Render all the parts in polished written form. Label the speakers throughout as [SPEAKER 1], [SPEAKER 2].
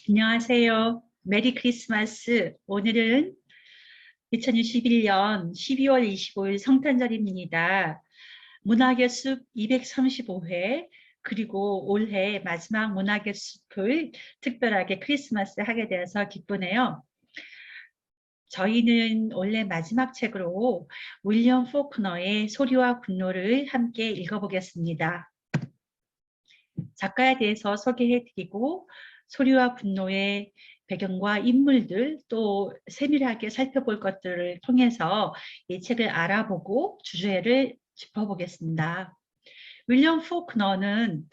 [SPEAKER 1] 안녕하세요. 메리 크리스마스. 오늘은 2021년 12월 25일 성탄절입니다. 문학의 숲 235회 그리고 올해 마지막 문학의 숲을 특별하게 크리스마스 하게 되어서 기쁘네요. 저희는 원래 마지막 책으로 윌리엄 포크너의 소리와 분노를 함께 읽어보겠습니다. 작가에 대해서 소개해드리고 소리와 분노의 배경과 인물들 또 세밀하게 살펴볼 것들을 통해서 이 책을 알아보고 주제를 짚어보겠습니다. 윌리엄 포크너는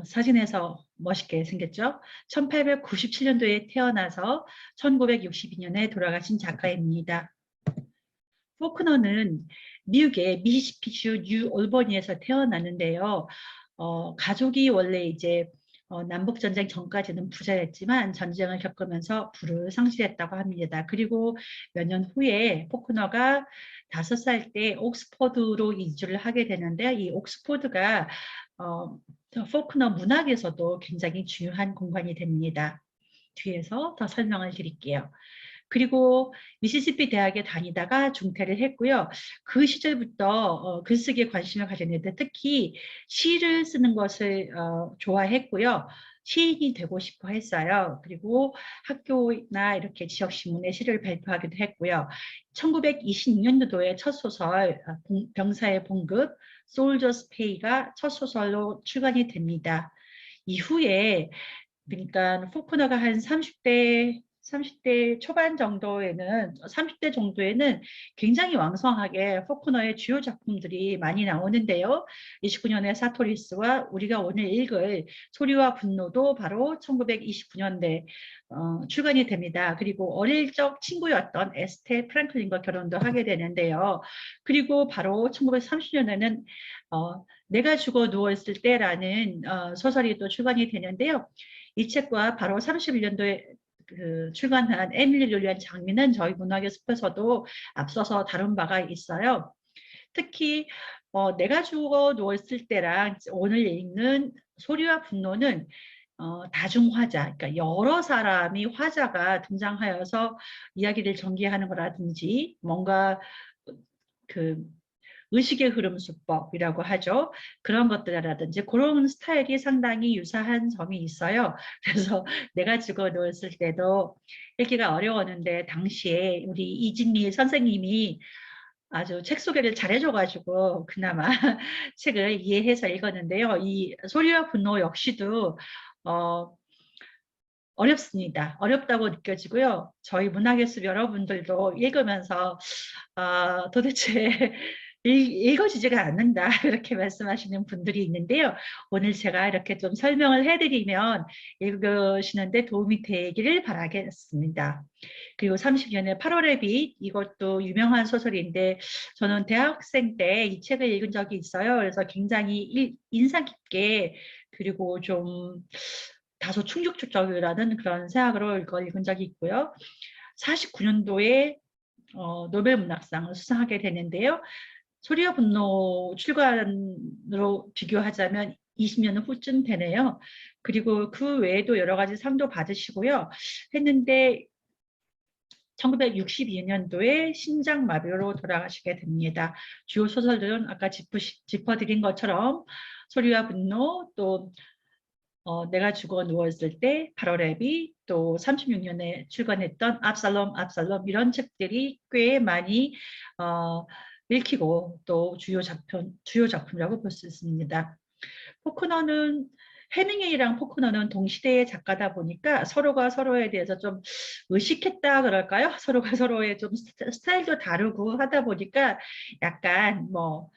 [SPEAKER 1] 사진에서 멋있게 생겼죠. 1897년도에 태어나서 1962년에 돌아가신 작가입니다. 포크너는 미국의 미시시피주 뉴 올버니에서 태어났는데요. 가족이 원래 이제 남북전쟁 전까지는 부자였지만 전쟁을 겪으면서 부를 상실했다고 합니다. 그리고 몇 년 후에 포크너가 5살 때 옥스퍼드로 이주를 하게 되는데 이 옥스퍼드가 포크너 문학에서도 굉장히 중요한 공간이 됩니다. 뒤에서 더 설명을 드릴게요. 그리고 미시시피 대학에 다니다가 중퇴를 했고요. 그 시절부터 글쓰기에 관심을 가졌는데 특히 시를 쓰는 것을 좋아했고요. 시인이 되고 싶어 했어요. 그리고 학교나 이렇게 지역신문에 시를 발표하기도 했고요. 1926년도에 첫 소설 병사의 봉급 Soldier's Pay가 첫 소설로 출간이 됩니다. 이후에 그러니까 포크너가 한 30대 초반 정도에는 30대 정도에는 굉장히 왕성하게 포크너의 주요 작품들이 많이 나오는데요. 29년의 사토리스와 우리가 오늘 읽을 소리와 분노도 바로 1929년대 출간이 됩니다. 그리고 어릴 적 친구였던 에스테 프랭클린과 결혼도 하게 되는데요. 그리고 바로 1930년에는 내가 죽어 누워있을 때라는 소설이 또 출간이 되는데요. 이 책과 바로 31년도에 출간한 에밀리를 위한 장미는 저희 문학의 숲에서도 앞서서 다룬 바가 있어요. 특히 내가 죽어 누웠을 때랑 오늘 읽는 소리와 분노는 다중화자, 그러니까 여러 사람이 화자가 등장하여서 이야기를 전개하는 거라든지 뭔가 그 의식의 흐름 수법이라고 하죠. 그런 것들이라든지 그런 스타일이 상당히 유사한 점이 있어요. 그래서 내가 죽어 누웠을 때도 읽기가 어려웠는데 당시에 우리 이진미 선생님이 아주 책 소개를 잘해줘가지고 그나마 책을 이해해서 읽었는데요. 이 소리와 분노 역시도 어렵습니다. 어렵다고 느껴지고요. 저희 문학의 숲 여러분들도 읽으면서 도대체 읽어지지가 않는다 이렇게 말씀하시는 분들이 있는데요. 오늘 제가 이렇게 좀 설명을 해드리면 읽으시는데 도움이 되기를 바라겠습니다. 그리고 30년의 8월의 빛, 이것도 유명한 소설인데 저는 대학생 때 이 책을 읽은 적이 있어요. 그래서 굉장히 인상 깊게 그리고 좀 다소 충격적이라는 그런 생각으로 이걸 읽은 적이 있고요. 49년도에 노벨 문학상을 수상하게 되는데요. 소리와 분노 출간으로 비교하자면 20년 후쯤 되네요. 그리고 그 외에도 여러 가지 상도 받으시고요. 했는데 1962년도에 심장마비로 돌아가시게 됩니다. 주요 소설들은 아까 짚어드린 것처럼 소리와 분노, 또 내가 죽어 누웠을 때 8월의 빛, 또 36년에 출간했던 압살롬 이런 책들이 꽤 많이 읽히고 또 주요 작품이라고 볼 수 있습니다. 포크너는 해밍웨이랑 포크너는 동시대의 작가다 보니까 서로가 서로에 대해서 좀 의식했다 그럴까요? 서로가 서로의 좀 스타일도 다르고 하다 보니까 약간 뭐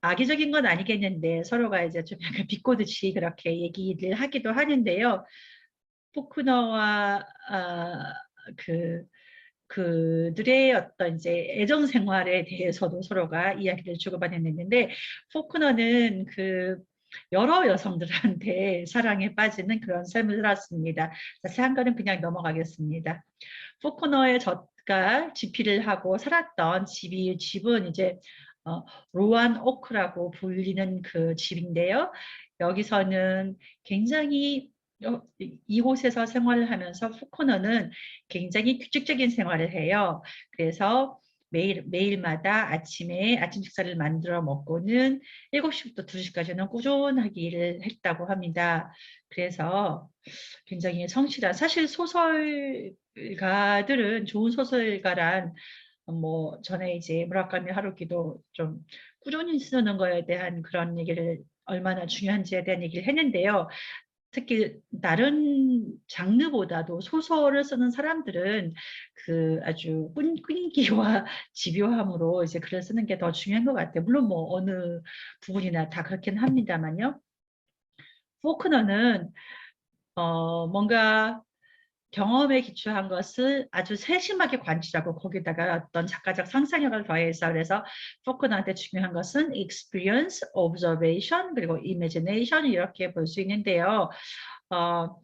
[SPEAKER 1] 악의적인 건 아니겠는데 서로가 이제 좀 약간 비꼬듯이 그렇게 얘기를 하기도 하는데요. 포크너와 그들의 어떤 이제 애정 생활에 대해서도 서로가 이야기를 주고받았는데 포크너는 여러 여성들한테 사랑에 빠지는 그런 삶을 살았습니다. 자세한 거는 그냥 넘어가겠습니다. 포크너의 젖가 집필을 하고 살았던 집은 이제 로안 오크라고 불리는 그 집인데요. 여기서는 굉장히 이곳에서 생활을 하면서 포코너는 굉장히 규칙적인 생활을 해요. 그래서 매일마다 아침에 아침 식사를 만들어 먹고는 7시부터 2시까지는 꾸준하게 일을 했다고 합니다. 그래서 굉장히 성실한, 사실 소설가들은 좋은 소설가란 뭐 전에 이제 무라카미 하루키도 좀 꾸준히 쓰는 거에 대한 그런 얘기를 얼마나 중요한지에 대한 얘기를 했는데요. 특히 다른 장르보다도 소설을 쓰는 사람들은 그 아주 끈기와 집요함으로 이제 글을 쓰는 게 더 중요한 것 같아요. 물론 뭐 어느 부분이나 다 그렇긴 합니다만요. 포크너는 뭔가 경험에 기초한 것을 아주 세심하게 관찰하고 거기다가 어떤 작가적 상상력을 더해서 그래서 포크너한테 중요한 것은 experience, observation, 그리고 imagination 이렇게 볼 수 있는데요. 어,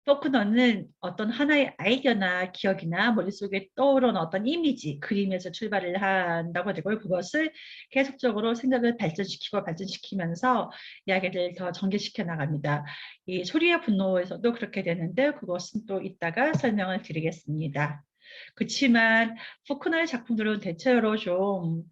[SPEAKER 1] 포크너는 어떤 하나의 아이디어나 기억이나 머릿속에 떠오르는 어떤 이미지, 그림에서 출발을 한다고 되고요. 그것을 계속적으로 생각을 발전시키고 발전시키면서 이야기를 더 전개시켜 나갑니다. 이 소리의 분노에서도 그렇게 되는데 그것은 또 이따가 설명을 드리겠습니다. 그렇지만 포크너의 작품들은 대체로 좀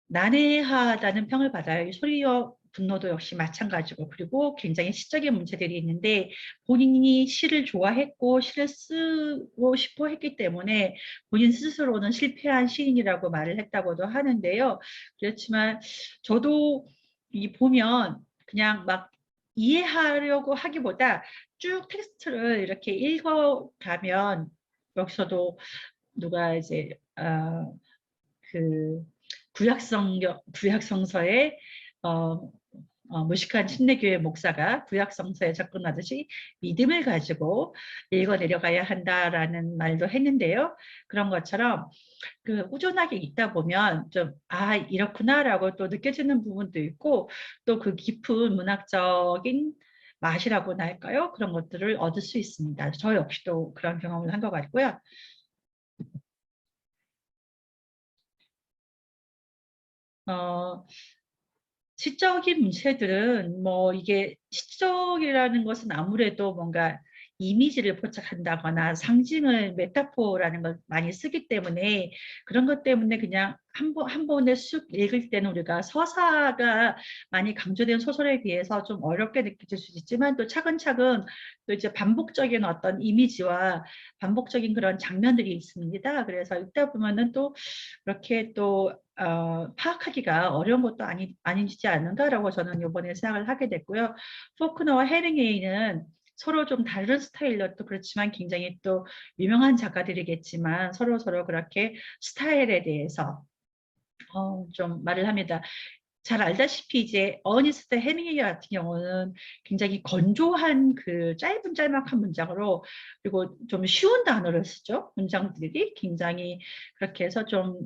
[SPEAKER 1] 난해하다는 평을 받아요. 소리와 분노도 역시 마찬가지고 그리고 굉장히 시적인 문제들이 있는데 본인이 시를 좋아했고 시를 쓰고 싶어 했기 때문에 본인 스스로는 실패한 시인이라고 말을 했다고도 하는데요. 그렇지만 저도 이 보면 그냥 막 이해하려고 하기보다 쭉 텍스트를 이렇게 읽어가면 여기서도 누가 이제 그 구약성서의 어, 무식한 침례교회 목사가 구약성서에 접근하듯이 믿음을 가지고 읽어 내려가야 한다라는 말도 했는데요. 그런 것처럼 그 꾸준하게 읽다 보면 좀 이렇구나라고 또 느껴지는 부분도 있고 또 그 깊은 문학적인 맛이라고나 할까요? 그런 것들을 얻을 수 있습니다. 저 역시도 그런 경험을 한 것 같고요. 어, 시적인 문체들은 뭐 이게 시적이라는 것은 아무래도 뭔가 이미지를 포착한다거나 상징을 메타포라는 걸 많이 쓰기 때문에 그런 것 때문에 그냥 한 번에 쑥 읽을 때는 우리가 서사가 많이 강조된 소설에 비해서 좀 어렵게 느껴질 수 있지만 또 차근차근 또 이제 반복적인 어떤 이미지와 반복적인 그런 장면들이 있습니다. 그래서 읽다 보면은 또 그렇게 또 파악하기가 어려운 것도 아니지 않는가라고 저는 이번에 생각을 하게 됐고요. 포크너와 헤밍웨이는 서로 좀 다른 스타일로 또 그렇지만 굉장히 또 유명한 작가들이겠지만 서로 그렇게 스타일에 대해서 좀 말을 합니다. 잘 알다시피 이제 어니스트 헤밍웨이 같은 경우는 굉장히 건조한 그 짧은 짤막한 문장으로 그리고 좀 쉬운 단어를 쓰죠. 문장들이 굉장히 그렇게 해서 좀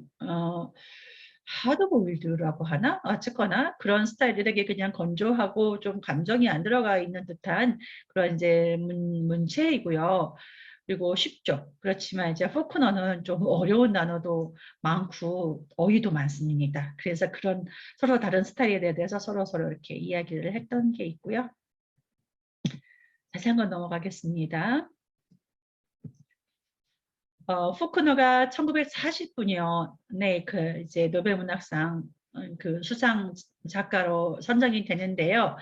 [SPEAKER 1] 하드보일드라고 하나? 어쨌거나 그런 스타일이 되게 그냥 건조하고 좀 감정이 안 들어가 있는 듯한 그런 이제 문체이고요. 그리고 쉽죠. 그렇지만 이제 포크너는 좀 어려운 단어도 많고 어휘도 많습니다. 그래서 그런 서로 다른 스타일에 대해서 서로 이렇게 이야기를 했던 게 있고요. 자세한 건 넘어가겠습니다. 포크너가 1949년에 그 이제 노벨 문학상 그 수상 작가로 선정이 되는데요.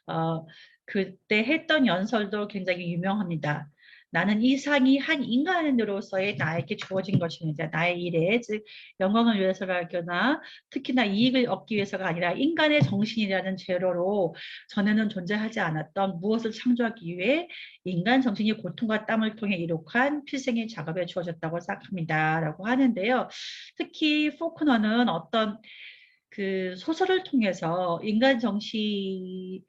[SPEAKER 1] 어, 그때 했던 연설도 굉장히 유명합니다. 나는 이 상이 한 인간으로서의 나에게 주어진 것입니다. 나의 일에, 즉 영광을 위해서라거나 특히나 이익을 얻기 위해서가 아니라 인간의 정신이라는 재료로 전에는 존재하지 않았던 무엇을 창조하기 위해 인간 정신이 고통과 땀을 통해 이룩한 필생의 작업에 주어졌다고 생각합니다. 라고 하는데요. 특히 포크너는 어떤 그 소설을 통해서 인간 정신을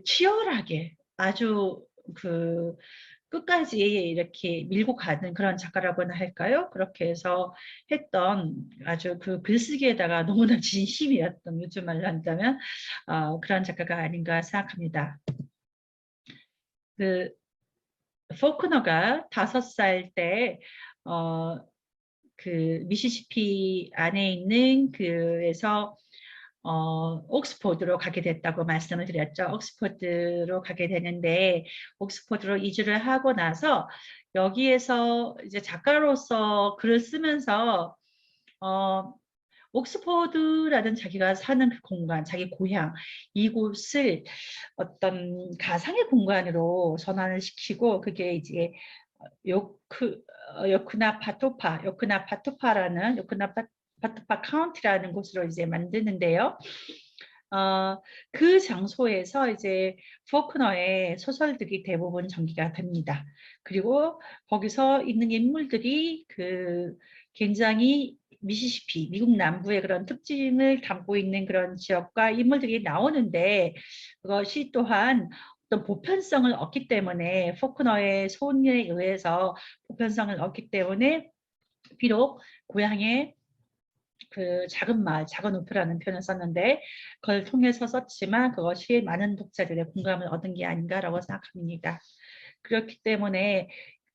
[SPEAKER 1] 치열하게 아주 그 끝까지 이렇게 밀고 가는 그런 작가라고나 할까요? 그렇게 해서 했던 아주 그 글쓰기에다가 너무나 진심이었던 요즘 말로 한다면 그런 작가가 아닌가 생각합니다. 그 포크너가 5살 때 그 미시시피 안에 있는 그에서 옥스포드로 가게 됐다고 말씀을 드렸죠. 옥스포드로 가게 되는데 옥스포드로 이주를 하고 나서 여기에서 이제 작가로서 글을 쓰면서 어, 옥스포드라는 자기가 사는 그 공간, 자기 고향, 이곳을 어떤 가상의 공간으로 전환을 시키고 그게 이제 요크나 파토파 카운티라는 곳으로 이제 만드는데요. 그 장소에서 이제 포크너의 소설들이 대부분 전개가 됩니다. 그리고 거기서 있는 인물들이 그 굉장히 미시시피, 미국 남부의 그런 특징을 담고 있는 그런 지역과 인물들이 나오는데 그것이 또한 어떤 보편성을 얻기 때문에 포크너의 소원에 의해서 보편성을 얻기 때문에 비록 고향의 그 작은 마을, 작은 우표라는 표현을 썼는데 그걸 통해서 썼지만 그것이 많은 독자들의 공감을 얻은 게 아닌가라고 생각합니다. 그렇기 때문에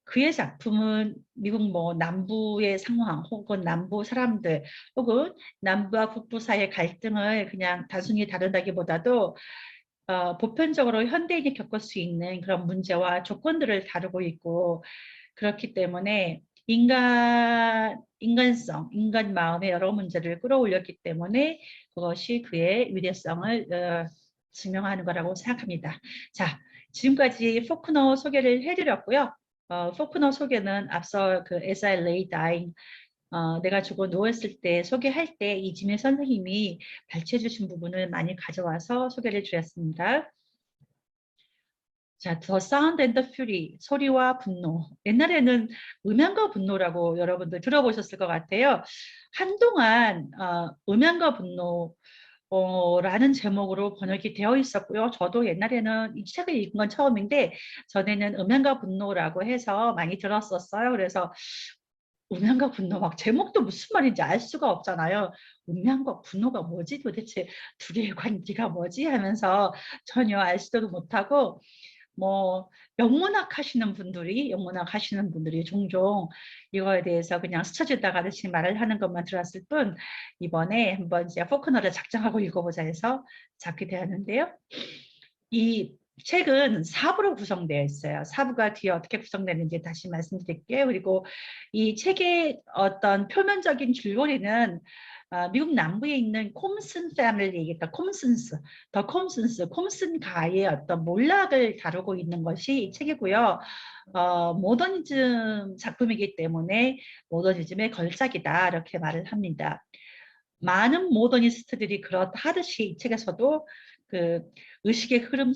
[SPEAKER 1] 그의 작품은 미국 뭐 남부의 상황 혹은 남부 사람들 혹은 남부와 북부 사이의 갈등을 그냥 단순히 다룬다기보다도 보편적으로 현대인이 겪을 수 있는 그런 문제와 조건들을 다루고 있고 그렇기 때문에 인간성, 인간 마음의 여러 문제를 끌어올렸기 때문에 그것이 그의 위대성을 증명하는 거라고 생각합니다. 자, 지금까지 포크너 소개를 해드렸고요. 포크너 소개는 앞서 그 As I Lay Dying, 내가 죽어 누웠을 때 소개할 때 이지미 선생님이 발췌해 주신 부분을 많이 가져와서 소개를 드렸습니다. 자, The Sound and the Fury, 소리와 분노. 옛날에는 음향과 분노라고 여러분들 들어보셨을 것 같아요. 한동안 음향과 분노 라는 제목으로 번역이 되어 있었고요. 저도 옛날에는 이 책을 읽은 건 처음인데 전에는 음향과 분노라고 해서 많이 들었었어요. 그래서 음향과 분노 막 제목도 무슨 말인지 알 수가 없잖아요. 음향과 분노가 뭐지? 도대체 두 개의 관계가 뭐지? 하면서 전혀 알지도 못하고 뭐 영문학 하시는 분들이 종종 이거에 대해서 그냥 스쳐지다 가듯이 말을 하는 것만 들었을 뿐 이번에 한번 이제 포크너를 작정하고 읽어보자 해서 잡게 되었는데요. 이 책은 4부로 구성되어 있어요. 4부가 뒤에 어떻게 구성되는지 다시 말씀드릴게요. 그리고 이 책의 어떤 표면적인 줄거리는 미국 남부에 있는 콤슨 패밀리, 그러니까 콤슨 가의 어떤 몰락을 다루고 있는 것이 이 책이고요. 모더니즘 작품이기 때문에 모더니즘의 걸작이다 이렇게 말을 합니다. 많은 모더니스트들이 그렇다듯이 이 책에서도 그 의식의 흐름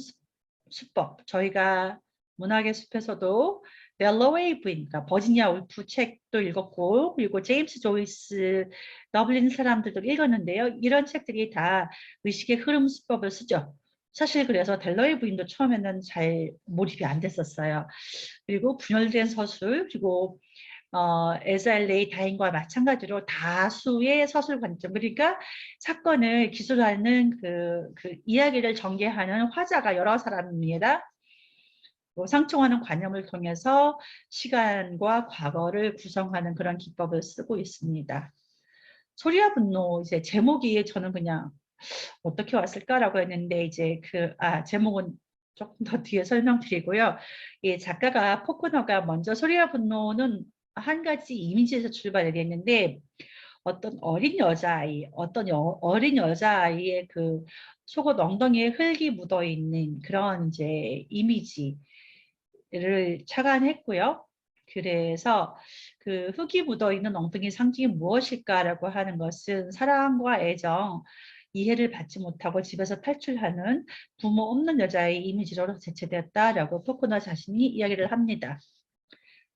[SPEAKER 1] 수법, 저희가 문학의 숲에서도 벨로웨이 부인, 그러니까 버지니아 울프 책도 읽었고 그리고 제임스 조이스 더블린 사람들도 읽었는데요. 이런 책들이 다 의식의 흐름 수법을 쓰죠. 사실 그래서 델러웨이 부인도 처음에는 잘 몰입이 안 됐었어요. 그리고 분열된 서술, 그리고 SLA 다인과 마찬가지로 다수의 서술 관점, 그러니까 사건을 기술하는 그 이야기를 전개하는 화자가 여러 사람입니다. 상충하는 관념을 통해서 시간과 과거를 구성하는 그런 기법을 쓰고 있습니다. 소리와 분노, 이제 제목이 저는 그냥 어떻게 왔을까라고 했는데, 이제 제목은 조금 더 뒤에 설명드리고요. 이 작가가 포크너가 먼저 소리와 분노는 한 가지 이미지에서 출발을 했는데, 어떤 어린 여자아이의 그 속옷 엉덩이에 흙이 묻어 있는 그런 이제 이미지를 착안했고요. 그래서 그 흙이 묻어 있는 엉덩이 상징이 무엇일까라고 하는 것은 사랑과 애정, 이해를 받지 못하고 집에서 탈출하는 부모 없는 여자의 이미지로 대체되었다라고 포크너 자신이 이야기를 합니다.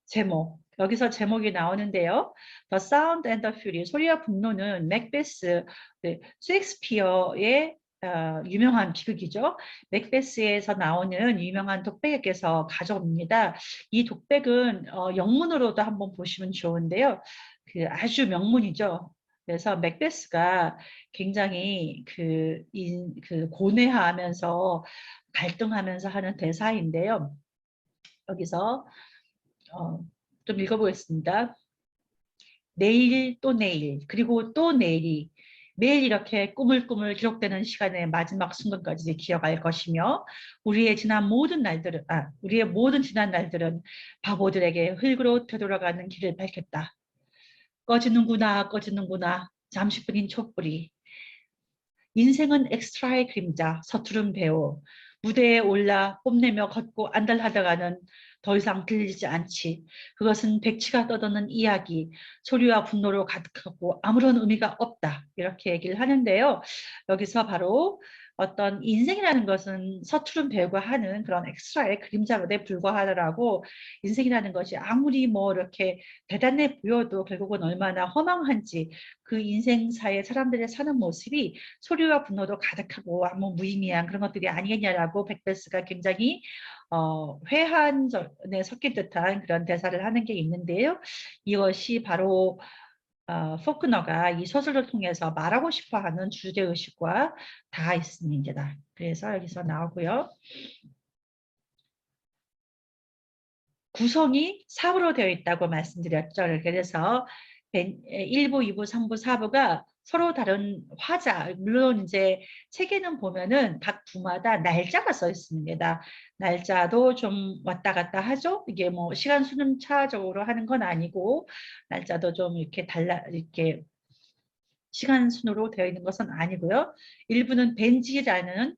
[SPEAKER 1] 제목, 여기서 제목이 나오는데요. The Sound and the Fury, 소리와 분노는 맥베스, 셰익스피어의 유명한 비극이죠. 맥베스에서 나오는 유명한 독백에게서 가져옵니다. 이 독백은 영문으로도 한번 보시면 좋은데요. 그 아주 명문이죠. 그래서 맥베스가 굉장히 그 고뇌하면서 갈등하면서 하는 대사인데요. 여기서 좀 읽어보겠습니다. 내일 또 내일 그리고 또 내일이 매일 이렇게 꾸물꾸물 기록되는 시간의 마지막 순간까지 기억할 것이며 우리의 모든 지난 날들은 바보들에게 흙으로 되돌아가는 길을 밝혔다. 꺼지는구나, 꺼지는구나. 잠시뿐인 촛불이. 인생은 엑스트라의 그림자, 서투른 배우. 무대에 올라 뽐내며 걷고 안달하다가는 더 이상 들리지 않지. 그것은 백치가 떠도는 이야기, 소리와 분노로 가득하고 아무런 의미가 없다. 이렇게 얘기를 하는데요. 여기서 바로 어떤 인생이라는 것은 서투른 배우가 하는 그런 엑스트라의 그림자로에 불과하더라고. 인생이라는 것이 아무리 뭐 이렇게 대단해 보여도 결국은 얼마나 허망한지 그 인생사의 사람들의 사는 모습이 소리와 분노도 가득하고 아무 무의미한 그런 것들이 아니겠냐라고 백벨스가 굉장히 회한전에 섞인 듯한 그런 대사를 하는 게 있는데요. 이것이 바로 포크너가 이 소설을 통해서 말하고 싶어하는 주제의식과 다 있습니다. 그래서 여기서 나오고요. 구성이 4부로 되어 있다고 말씀드렸죠. 그래서 1부, 2부, 3부, 4부가 서로 다른 화자, 물론 이제 책에는 보면은 각 부마다 날짜가 써 있습니다. 날짜도 좀 왔다 갔다 하죠. 이게 뭐 시간 순차적으로 하는 건 아니고 날짜도 좀 이렇게 이렇게 시간 순으로 되어 있는 것은 아니고요. 일부는 벤지라는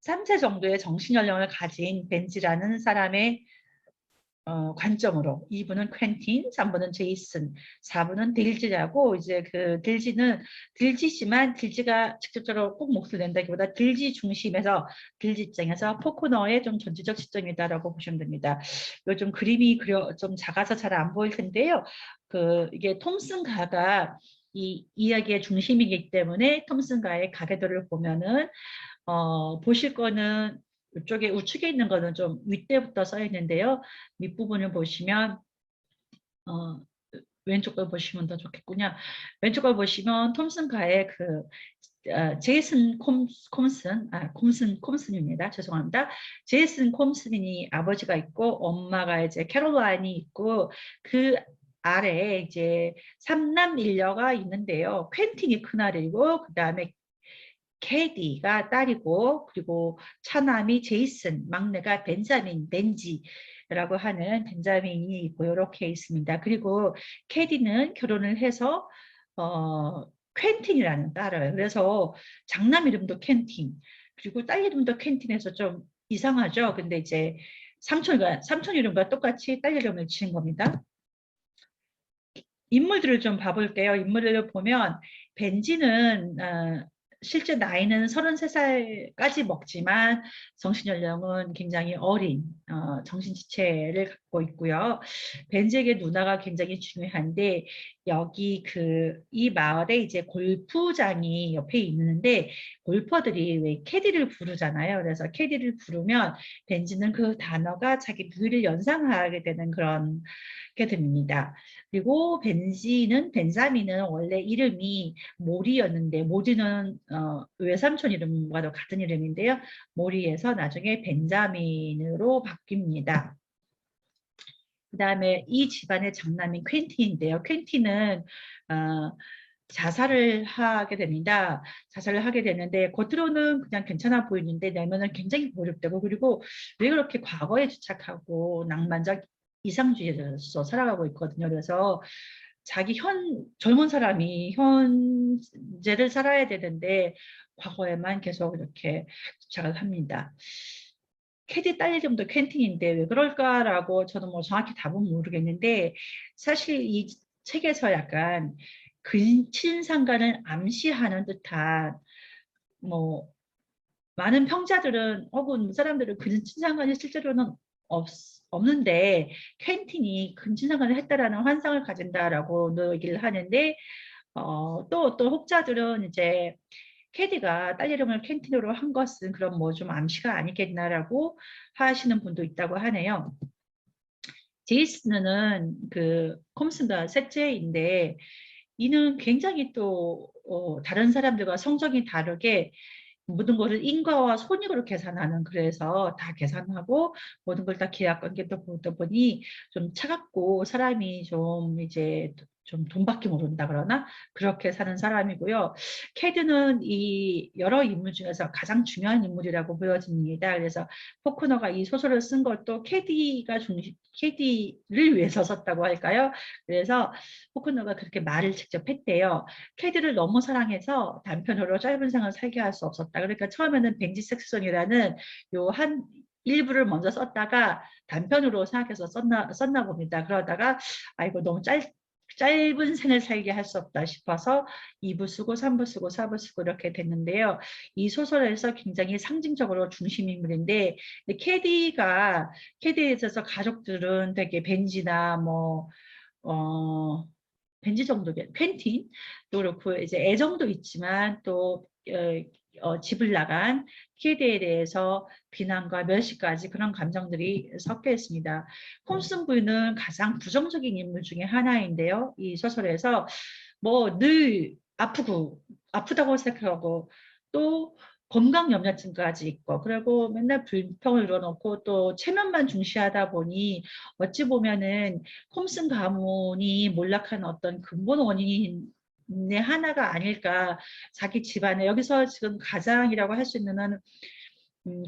[SPEAKER 1] 3세 정도의 정신연령을 가진 벤지라는 사람의 관점으로 2부는 퀸틴, 3부는 제이슨, 4부는 딜지라고 이제 그 딜지는 딜지지만 딜지가 직접적으로 꼭 몫을 낸다기보다 딜지 중심에서 딜지 입장에서 포코너의 좀 전지적 시점이다라고 보시면 됩니다. 요즘 그림이 좀 작아서 잘 안 보일 텐데요. 이게 톰슨 가가 이 이야기의 중심이기 때문에 톰슨 가의 가계도를 보면은 보실 거는 이쪽에 우측에 있는 거는 좀 윗대부터 써 있는데요. 밑부분을 보시면 왼쪽 걸 보시면 더 좋겠군요. 왼쪽 걸 보시면 톰슨 가의 제이슨 콤슨입니다. 죄송합니다. 제이슨 콤슨이 아버지가 있고 엄마가 이제 캐롤라인이 있고 그 아래에 이제 삼남 일녀가 있는데요. 퀸틴이 큰아들이고 그 다음에 캐디가 딸이고 그리고 차남이 제이슨, 막내가 벤지라고 하는 벤자민이 있고 이렇게 있습니다. 그리고 캐디는 결혼을 해서 퀸틴이라는 딸을 그래서 장남 이름도 퀸틴 그리고 딸 이름도 퀸틴해서 좀 이상하죠. 근데 이제 삼촌 이름과 똑같이 딸 이름을 지은 겁니다. 인물들을 좀 봐볼게요. 인물을 보면 벤지는 실제 나이는 33살까지 먹지만 정신연령은 굉장히 어린 정신지체를 갖고 있고요. 벤지에게 누나가 굉장히 중요한데 여기 이 마을에 이제 골프장이 옆에 있는데 골퍼들이 왜 캐디를 부르잖아요. 그래서 캐디를 부르면 벤지는 그 단어가 자기 누이를 연상하게 되는 그런 게 됩니다. 그리고 벤자민은 원래 이름이 모리였는데 모리는 외삼촌 이름과도 같은 이름인데요. 모리에서 나중에 벤자민으로 바뀝니다. 그 다음에 이 집안의 장남인 퀸틴인데요. 퀸틴은 자살을 하게 됩니다. 자살을 하게 되는데 겉으로는 그냥 괜찮아 보이는데 내면은 굉장히 몰입되고 그리고 왜 그렇게 과거에 집착하고 낭만적 이상주의로서 살아가고 있거든요. 그래서 자기 젊은 사람이 현재를 살아야 되는데 과거에만 계속 이렇게 집착을 합니다. 캐디 딸 이름도 퀸틴인데 왜 그럴까라고 저는 뭐 정확히 답은 모르겠는데 사실 이 책에서 약간 근친상간을 암시하는 듯한 뭐 많은 평자들은 혹은 사람들은 근친상간이 실제로는 없는데 퀸틴이 근친상간을 했다라는 환상을 가진다라고 얘기를 하는데 또 혹자들은 이제 캐디가 딸 이름을 퀸틴으로 한 것은 그런 뭐 좀 암시가 아니겠나라고 하시는 분도 있다고 하네요. 제이슨은 콤슨과 셋째인데 이는 굉장히 또 다른 사람들과 성적이 다르게 모든 것을 인과와 손익으로 계산하는 그래서 다 계산하고 모든 걸 다 계약관계도 보다 보니 좀 차갑고 사람이 좀 이제 좀 돈밖에 모른다 그러나 그렇게 사는 사람이고요. 캐드는 이 여러 인물 중에서 가장 중요한 인물이라고 보여집니다. 그래서 포크너가 이 소설을 쓴 것도 캐디를 위해서 썼다고 할까요? 그래서 포크너가 그렇게 말을 직접 했대요. 캐디를 너무 사랑해서 단편으로 짧은 생을 살게 할 수 없었다. 그러니까 처음에는 벤지 섹슨이라는 요 한 일부를 먼저 썼다가 단편으로 생각해서 썼나 봅니다. 그러다가 아이고 너무 짧은 생을 살게 할 수 없다 싶어서 2부 쓰고 3부 쓰고 4부 쓰고 이렇게 됐는데요. 이 소설에서 굉장히 상징적으로 중심 인물인데 캐디에 있어서 가족들은 되게 벤지나 벤지 정도겠 퀸틴도 그렇고 이제 애정도 있지만 또 집을 나간 캐디에 대해서 비난과 멸시까지 그런 감정들이 섞여 있습니다. 홈슨 부인은 가장 부정적인 인물 중에 하나인데요. 이 소설에서 뭐 늘 아프다고 생각하고 또 건강 염려증까지 있고 그리고 맨날 불평을 이뤄놓고 또 체면만 중시하다 보니 어찌 보면은 홈슨 가문이 몰락한 어떤 근본 원인의 하나가 아닐까. 자기 집안에 여기서 지금 가장이라고 할 수 있는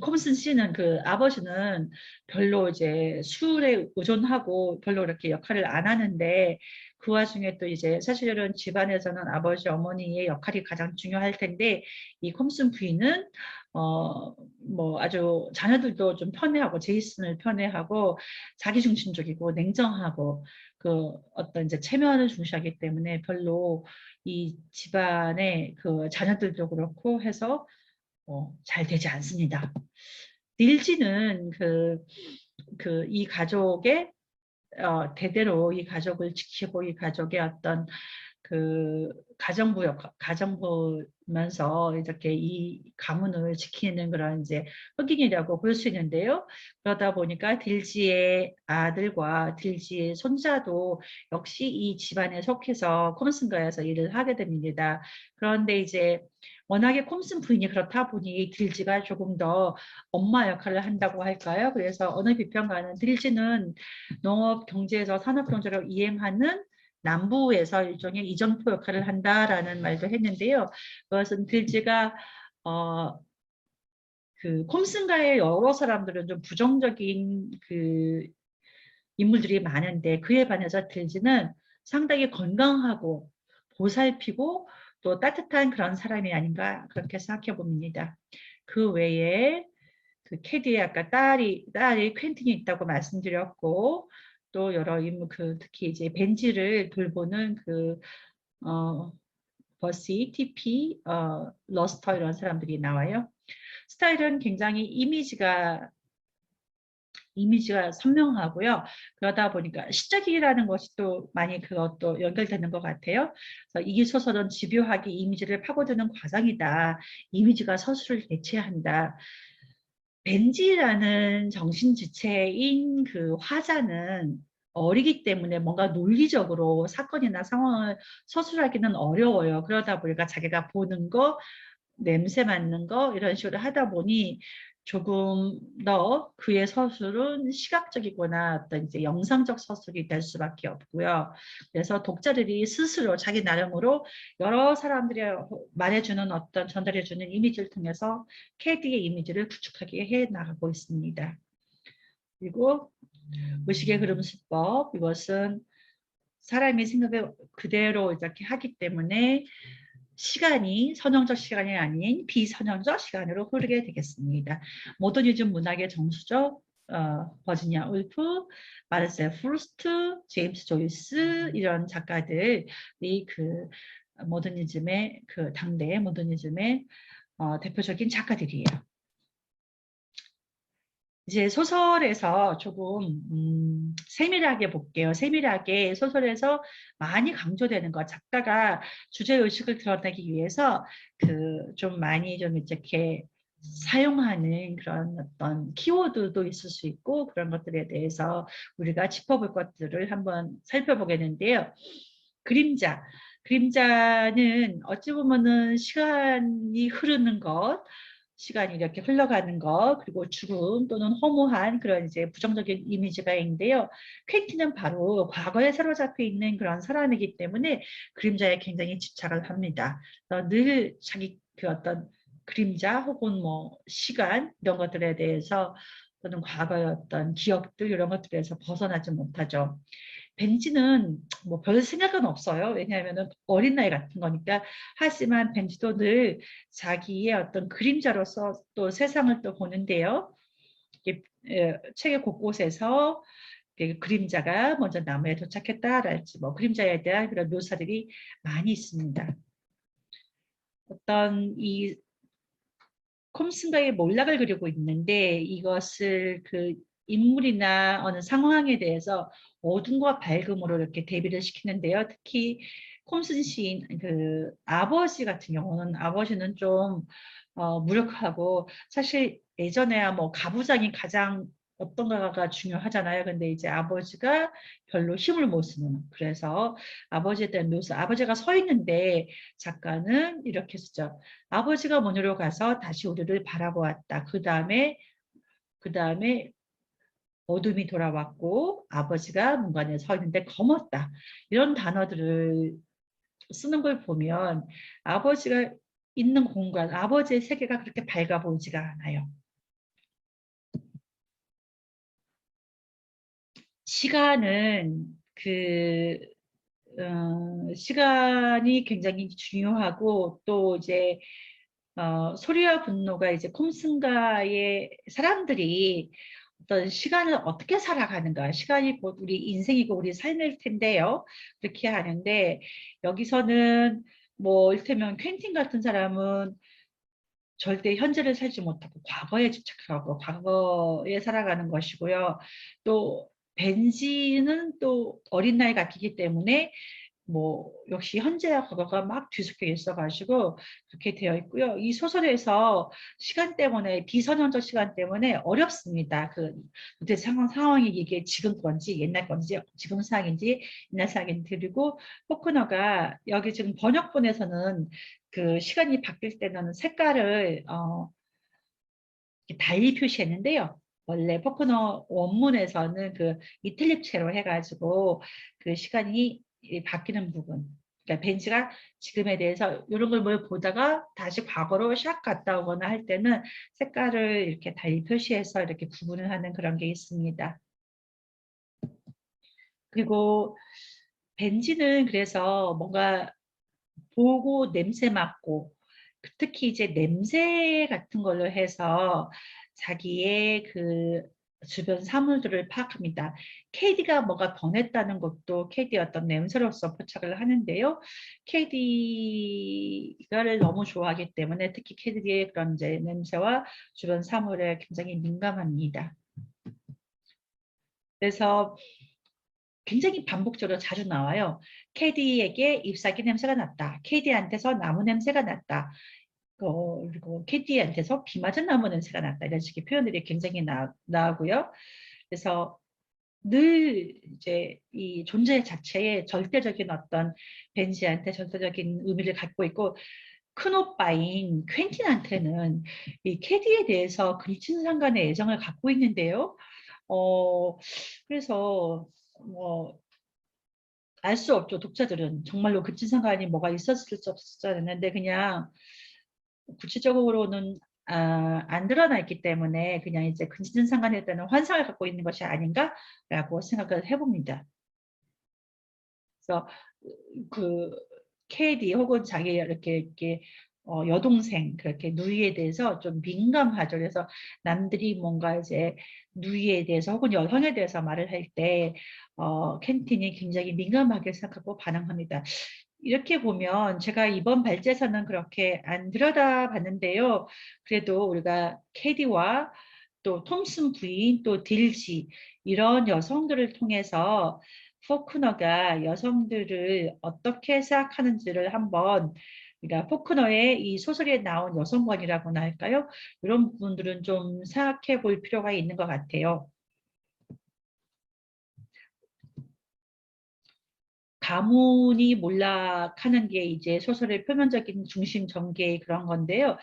[SPEAKER 1] 콤슨 씨는 그 아버지는 별로 이제 술에 의존하고 별로 이렇게 역할을 안 하는데 그 와중에 또 이제 사실은 집안에서는 아버지 어머니의 역할이 가장 중요할 텐데 이 콤슨 부인은 뭐 아주 자녀들도 좀 편애하고 제이슨을 편애하고 자기중심적이고 냉정하고 그 어떤 이제 체면을 중시하기 때문에 별로 이 집안의 그 자녀들도 그렇고 해서 잘 되지 않습니다. 닐지는 이 가족의 대대로 이 가족을 지키고 이 가족의 어떤 그 가정부면서 이렇게 이 가문을 지키는 그런 이제 흑인이라고 볼 수 있는데요. 그러다 보니까 딜지의 아들과 딜지의 손자도 역시 이 집안에 속해서 콤슨가에서 일을 하게 됩니다. 그런데 이제 워낙에 콤슨 부인이 그렇다 보니 딜지가 조금 더 엄마 역할을 한다고 할까요? 그래서 어느 비평가는 딜지는 농업 경제에서 산업 경제를 이행하는 남부에서 일종의 이정표 역할을 한다라는 말도 했는데요. 그것은 딜지가 그 콤슨가의 여러 사람들은 좀 부정적인 그 인물들이 많은데 그에 반해서 딜지는 상당히 건강하고 보살피고 또 따뜻한 그런 사람이 아닌가 그렇게 생각해 봅니다. 그 외에 그 캐디의 아까 딸이 퀸틴이 있다고 말씀드렸고 또 여러 인물 특히 이제 벤지를 돌보는 버시, TP, 러스터 이런 사람들이 나와요. 스타일은 굉장히 이미지가 선명하고요. 그러다 보니까 시적이라는 것이 또 많이 그것도 연결되는 것 같아요. 그래서 이 소설은 집요하게 이미지를 파고드는 과정이다. 이미지가 서술을 대체한다. 벤지라는 정신지체인 그 화자는 어리기 때문에 뭔가 논리적으로 사건이나 상황을 서술하기는 어려워요. 그러다 보니까 자기가 보는 거, 냄새 맡는 거 이런 식으로 하다 보니 조금 더 그의 서술은 시각적이거나 어떤 이제 영상적 서술이 될 수밖에 없고요. 그래서 독자들이 스스로 자기 나름으로 여러 사람들이 말해주는 어떤 전달해주는 이미지를 통해서 캐디의 이미지를 구축하게 해 나가고 있습니다. 그리고 의식의 흐름 수법 이것은 사람이 생각을 그대로 이렇게 하기 때문에 시간이 선형적 시간이 아닌 비선형적 시간으로 흐르게 되겠습니다. 모더니즘 문학의 정수죠. 버지니아 울프, 마르셀 프루스트, 제임스 조이스 이런 작가들이 그 모더니즘의 그 당대 모더니즘의 대표적인 작가들이에요. 이제 소설에서 조금 세밀하게 볼게요. 세밀하게 소설에서 많이 강조되는 것, 작가가 주제의식을 드러내기 위해서 좀 많이 좀 이렇게 사용하는 그런 어떤 키워드도 있을 수 있고 그런 것들에 대해서 우리가 짚어볼 것들을 한번 살펴보겠는데요. 그림자는 어찌 보면은 시간이 흐르는 것, 시간이 이렇게 흘러가는 것, 그리고 죽음 또는 허무한 그런 이제 부정적인 이미지가 있는데요. 퀸틴은 바로 과거에 사로잡혀 있는 그런 사람이기 때문에 그림자에 굉장히 집착을 합니다. 늘 자기 그 어떤 그림자 혹은 뭐 시간 이런 것들에 대해서 또는 과거의 어떤 기억들 이런 것들에서 벗어나지 못하죠. 벤지는 뭐 별 생각은 없어요. 왜냐하면 어린아이 같은 거니까. 하지만 벤지도 늘 자기의 어떤 그림자로서 또 세상을 또 보는데요. 책의 곳곳에서 그림자가 먼저 나무에 도착했다랄지 뭐 그림자에 대한 그런 묘사들이 많이 있습니다. 어떤 이 콤슨가의 몰락을 그리고 있는데 이것을 그 인물이나 어느 상황에 대해서 어둠과 밝음으로 이렇게 대비를 시키는데요. 특히 콤슨 시인 그 아버지 같은 경우는 아버지는 좀 무력하고 사실 예전에야 뭐 가부장이 가장 어떤가가 중요하잖아요. 근데 이제 아버지가 별로 힘을 못 쓰는 그래서 아버지에 대한 묘사 아버지가 서 있는데 작가는 이렇게 쓰죠. 아버지가 문으로 가서 다시 우리를 바라보았다. 그 다음에 어둠이 돌아왔고 아버지가 문간에 서 있는데 검었다. 이런 단어들을 쓰는 걸 보면 아버지가 있는 공간, 아버지의 세계가 그렇게 밝아 보이지가 않아요. 시간은 시간이 굉장히 중요하고 또 이제 소리와 분노가 이제 콤슨가의 사람들이 어떤 시간을 어떻게 살아가는가. 시간이 곧 우리 인생이고 우리 삶일 텐데요. 그렇게 하는데 여기서는 뭐 일테면 퀸틴 같은 사람은 절대 현재를 살지 못하고 과거에 집착하고 과거에 살아가는 것이고요. 또 벤지는 또 어린 나이 같기 때문에 뭐 역시 현재와 과거가 막 뒤섞여 있어가지고 그렇게 되어 있고요. 이 소설에서 시간 때문에 비선형적 시간 때문에 어렵습니다. 그때 상황이 이게 지금 건지 옛날 건지 지금 상황인지 옛날 상황인지 그리고 포크너가 여기 지금 번역본에서는 그 시간이 바뀔 때는 색깔을 달리 표시했는데요. 원래 포크너 원문에서는 그 이틀립체로 해가지고 그 시간이 바뀌는 부분. 그러니까 벤지가 지금에 대해서 이런 걸 뭘 보다가 다시 과거로 샥 갔다 오거나 할 때는 색깔을 이렇게 달리 표시해서 이렇게 구분을 하는 그런 게 있습니다. 그리고 벤지는 그래서 뭔가 보고 냄새 맡고 특히 이제 냄새 같은 걸로 해서 자기의 그 주변 사물들을 파악합니다. KD가 뭐가 변했다는 것도 KD의 어떤 냄새로서 포착을 하는데요. KD가를 너무 좋아하기 때문에 특히 KD의 그런 이제 냄새와 주변 사물에 굉장히 민감합니다. 그래서 굉장히 반복적으로 자주 나와요. 캐디에게 잎사귀 냄새가 났다. 캐디한테서 나무 냄새가 났다. 그리고 캐디한테서 비 맞은 나무 냄새가 났다. 이런 식의 표현들이 굉장히 나오고요. 그래서 늘 이제 이 존재 자체에 절대적인 어떤 벤지한테 절대적인 의미를 갖고 있고 큰 오빠인 퀸틴한테는 이 캐디에 대해서 근친상간의 애정을 갖고 있는데요. 그래서 뭐 알 수 없죠. 독자들은 정말로 근친상간이 뭐가 있었을지 없었을지 했는데 그냥 구체적으로는 안 드러나 있기 때문에 그냥 이제 근친상간에 대한 환상을 갖고 있는 것이 아닌가라고 생각을 해봅니다. 그래서 그 KD 혹은 자기 이렇게 여동생 그렇게 누이에 대해서 좀 민감하죠. 그래서 남들이 뭔가 이제 누이에 대해서 혹은 여성에 대해서 말을 할 때 켄틴이 굉장히 민감하게 생각하고 반응합니다. 이렇게 보면 제가 이번 발제에서는 그렇게 안 들여다봤는데요. 그래도 우리가 캐디와 또 톰슨 부인 또 딜지 이런 여성들을 통해서 포크너가 여성들을 어떻게 생각하는지를 한번 그러니까 포크너의 이 소설에 나온 여성관이라고나 할까요? 이런 부분들은 좀 생각해 볼 필요가 있는 것 같아요. 가문이 몰락하는 게 이제 소설의 표면적인 중심 전개의 그런 건데요.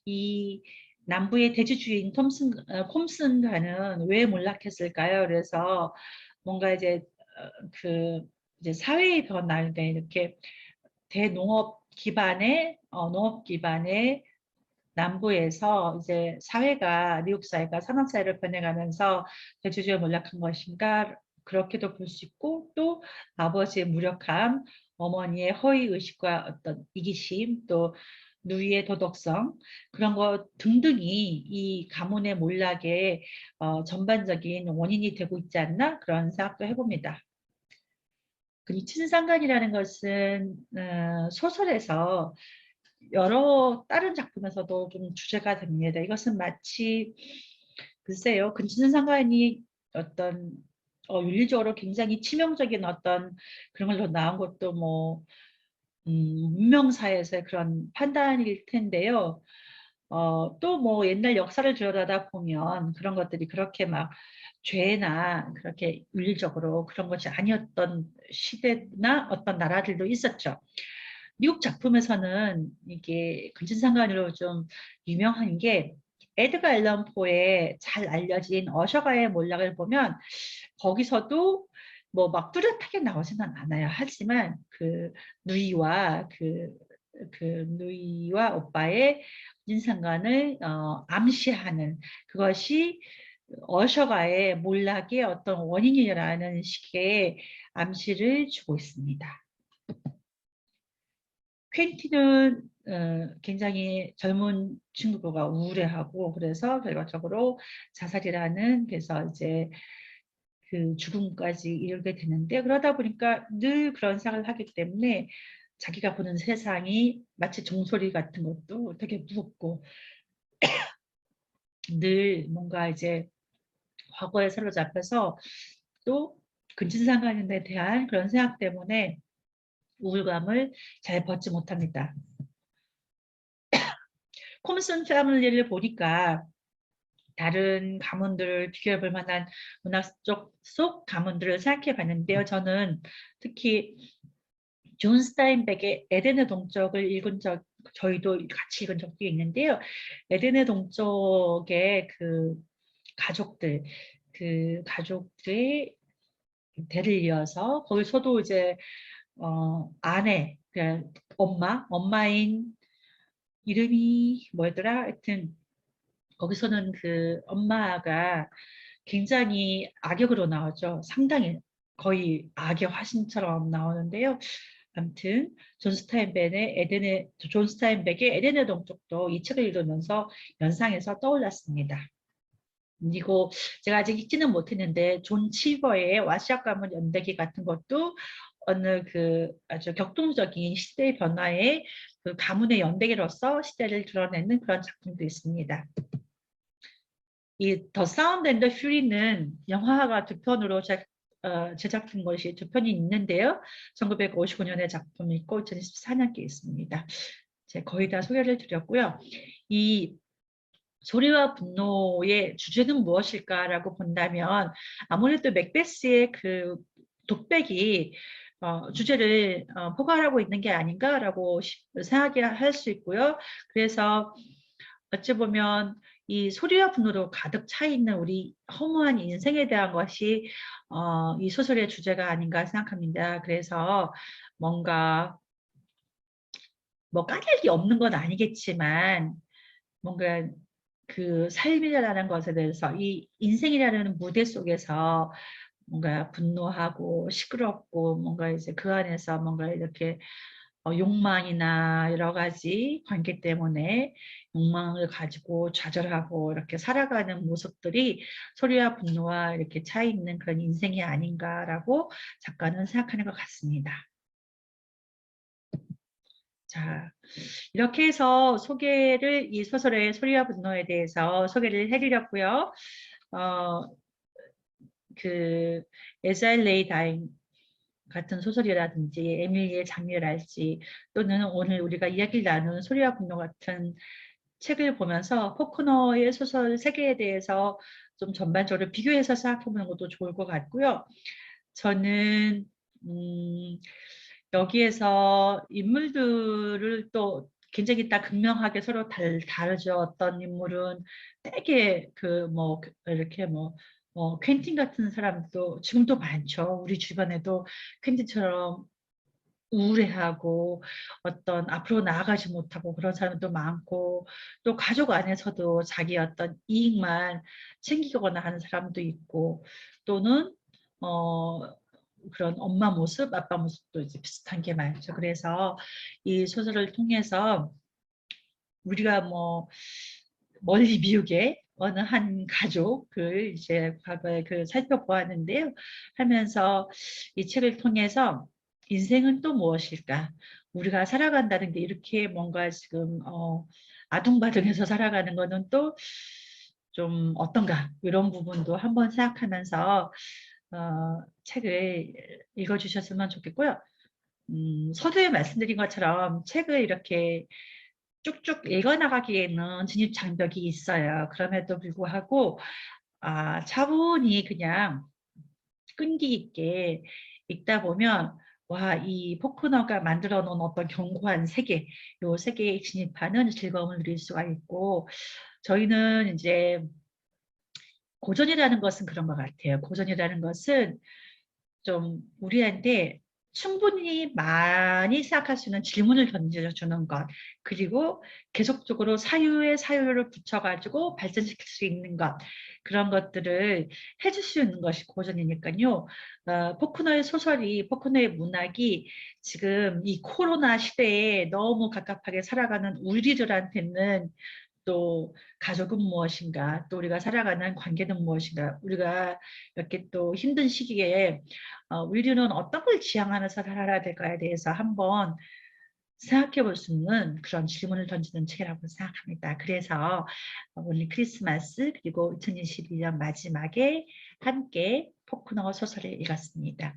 [SPEAKER 1] 이 남부의 대지주인 콤슨가는 왜 몰락했을까요? 그래서 뭔가 이제 그 이제 사회의 변화, 네, 이렇게 농업 기반의 남부에서 이제 미국 사회가 산업 사회로 변해가면서 대주주에 몰락한 것인가 그렇게도 볼 수 있고, 또 아버지의 무력함, 어머니의 허위 의식과 어떤 이기심, 또 누이의 도덕성, 그런 것 등등이 이 가문의 몰락의 전반적인 원인이 되고 있지 않나 그런 생각도 해봅니다. 그리고 친상간이라는 것은 소설에서 여러 다른 작품에서도 좀 주제가 됩니다. 이것은 마치 글쎄요, 근친상간이 어떤 윤리적으로 굉장히 치명적인 어떤 그런 걸로 나온 것도 뭐 문명사에서의 그런 판단일 텐데요. 또 뭐 옛날 역사를 들여다다 보면 그런 것들이 그렇게 막 죄나 그렇게 윤리적으로 그런 것이 아니었던 시대나 어떤 나라들도 있었죠. 미국 작품에서는 이게 근친상간으로 좀 유명한 게 에드가 앨런 포의 잘 알려진 어셔가의 몰락을 보면 거기서도 뭐 막 뚜렷하게 나오지는 않아요. 하지만 그 누이와 오빠의 근친상간을 암시하는 그것이 어셔가의 몰락의 어떤 원인이라는 식의 암시를 주고 있습니다. 퀸티는 굉장히 젊은 친구가 우울해하고 그래서 결과적으로 자살이라는 그래서 이제 그 죽음까지 이르게 되는데, 그러다 보니까 늘 그런 생각을 하기 때문에 자기가 보는 세상이 마치 종소리 같은 것도 되게 무겁고 늘 뭔가 이제 과거에 사로잡혀서 또 근친상간에 대한 그런 생각 때문에 우울감을 잘 벗지 못합니다. 콤슨 패밀리를 보니까 다른 가문들을 비교해 볼 만한 문학 속 가문들을 생각해 봤는데요. 저는 특히 존 스타인백의 에덴의 동쪽을 저희도 같이 읽은 적도 있는데요. 에덴의 동쪽의 가족들, 그 가족들의 대를 이어서 거기서도 이제 아내, 엄마인 이름이 뭐였더라? 하여튼 거기서는 그 엄마가 굉장히 악역으로 나오죠. 상당히 거의 악의 화신처럼 나오는데요. 아무튼 존 스타인백의 에덴의 동쪽도 이 책을 읽으면서 연상해서 떠올랐습니다. 그리고 제가 아직 읽지는 못했는데 존 치버의 와시아 가문 연대기 같은 것도 어느 아주 격동적인 시대의 변화에 그 가문의 연대기로서 시대를 드러내는 그런 작품도 있습니다. 이 더 사운드 앤 더 퓨리는 영화가 두 편으로 제작된 것이 두 편이 있는데요. 1955년의 작품이 있고 2014년께 있습니다. 제가 거의 다 소개를 드렸고요. 이 소리와 분노의 주제는 무엇일까라고 본다면 아무래도 맥베스의 그 독백이 주제를 포괄하고 있는 게 아닌가라고 생각할 수 있고요. 그래서 어찌 보면 이 소리와 분노로 가득 차 있는 우리 허무한 인생에 대한 것이 이 소설의 주제가 아닌가 생각합니다. 그래서 뭔가 뭐 까닭이 없는 건 아니겠지만 뭔가 그 삶이라는 것에 대해서 이 인생이라는 무대 속에서 뭔가 분노하고 시끄럽고 뭔가 이제 그 안에서 뭔가 이렇게 욕망이나 여러 가지 관계 때문에 욕망을 가지고 좌절하고 이렇게 살아가는 모습들이 소리와 분노와 이렇게 차 있는 그런 인생이 아닌가라고 작가는 생각하는 것 같습니다. 자, 이렇게 해서 이 소설의 소리와 분노에 대해서 소개를 해드렸고요. 어, As I Lay Dying 같은 소설이라든지 에밀리의 장미랄지 또는 오늘 우리가 이야기를 나눈 소리와 분노 같은 책을 보면서 포크너의 소설 세계에 대해서 좀 전반적으로 비교해서 생각해보는 것도 좋을 것 같고요. 저는 여기에서 인물들을 또 굉장히 딱 극명하게 서로 다르죠. 어떤 인물은 되게 이렇게 퀸틴 같은 사람도 지금도 많죠. 우리 주변에도 퀸틴처럼 우울해하고 어떤 앞으로 나아가지 못하고 그런 사람도 많고, 또 가족 안에서도 자기 어떤 이익만 챙기거나 하는 사람도 있고, 또는 어 그런 엄마 모습, 아빠 모습도 이제 비슷한 게 많죠. 그래서 이 소설을 통해서 우리가 멀리 미국의 어느 한 가족을 이제 과거에 살펴보았는데요. 하면서 이 책을 통해서 인생은 또 무엇일까? 우리가 살아간다는 게 이렇게 뭔가 지금 아둥바둥해서 살아가는 거는 또 좀 어떤가? 이런 부분도 한번 생각하면서 책을 읽어주셨으면 좋겠고요. 서두에 말씀드린 것처럼 책을 이렇게 쭉쭉 읽어나가기에는 진입 장벽이 있어요. 그럼에도 불구하고 차분히 그냥 끈기 있게 읽다 보면 와, 이 포크너가 만들어 놓은 어떤 견고한 세계, 요 세계에 진입하는 즐거움을 누릴 수가 있고, 저희는 이제 고전이라는 것은 그런 것 같아요. 고전이라는 것은 좀 우리한테 충분히 많이 생각할 수 있는 질문을 던져주는 것, 그리고 계속적으로 사유에 사유를 붙여가지고 발전시킬 수 있는 것, 그런 것들을 해줄 수 있는 것이 고전이니까요. 포크너의 소설이, 포크너의 문학이 지금 이 코로나 시대에 너무 갑갑하게 살아가는 우리들한테는 또 가족은 무엇인가, 또 우리가 살아가는 관계는 무엇인가, 우리가 이렇게 또 힘든 시기에 우리는 어떤 걸 지향하면서 살아야 될까에 대해서 한번 생각해 볼 수 있는 그런 질문을 던지는 책이라고 생각합니다. 그래서 오늘 크리스마스 그리고 2021년 마지막에 함께 포크너 소설을 읽었습니다.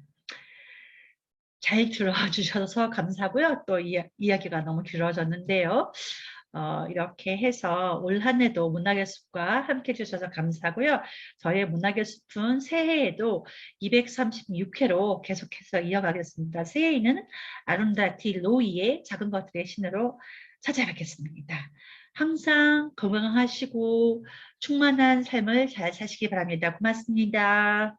[SPEAKER 1] 잘 들어주셔서 감사하고요. 또 이야기가 너무 길어졌는데요. 이렇게 해서 올 한 해도 문학의 숲과 함께 해주셔서 감사하고요. 저의 문학의 숲은 새해에도 236회로 계속해서 이어가겠습니다. 새해에는 아룬다티 로이의 작은 것들의 신으로 찾아뵙겠습니다. 항상 건강하시고 충만한 삶을 잘 사시기 바랍니다. 고맙습니다.